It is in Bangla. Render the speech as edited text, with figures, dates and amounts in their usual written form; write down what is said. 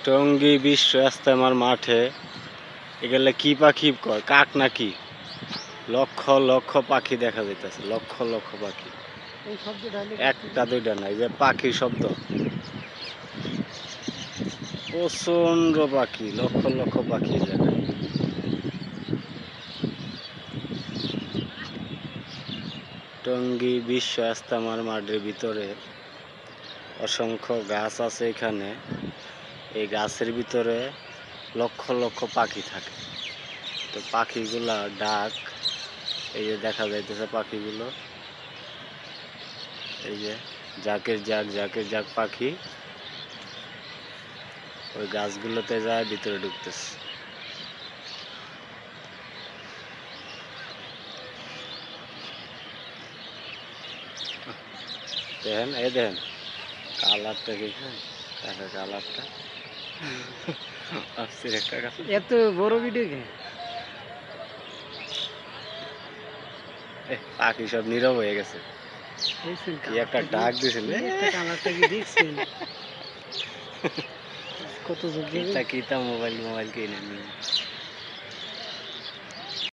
টঙ্গী বিশ্ব ইজতেমার মাঠে এগুলা কি পাখি কয়, কাক নাকি? লক্ষ লক্ষ পাখি দেখা যাইতেছে, লক্ষ লক্ষ পাখি। একটা দুইটা নাই, যে পাখির শব্দ প্রচন্ড পাখি, লক্ষ লক্ষ পাখি জায়গায়। টঙ্গী বিশ্ব ইজতেমার মাঠের ভিতরে অসংখ্য গাছ আছে। এখানে এই গাছের ভিতরে লক্ষ লক্ষ পাখি থাকে। তো পাখিগুলা ডাক, এই যে দেখা যাইতেছে পাখিগুলো, এই যে জাকের জাক পাখি ওই গাছগুলোতে যায়, ভিতরে ঢুকতেছে। দেখেন, এই দেখেন কালারটা, দেখেন কালারটা এত বড় ভিডিও পাখি সব নীরব হয়ে গেছে। কি একটা ডাক দিছিল, কালারটা কি দেখছেন? কত কিতা মোবাইল কিনে নিয়ে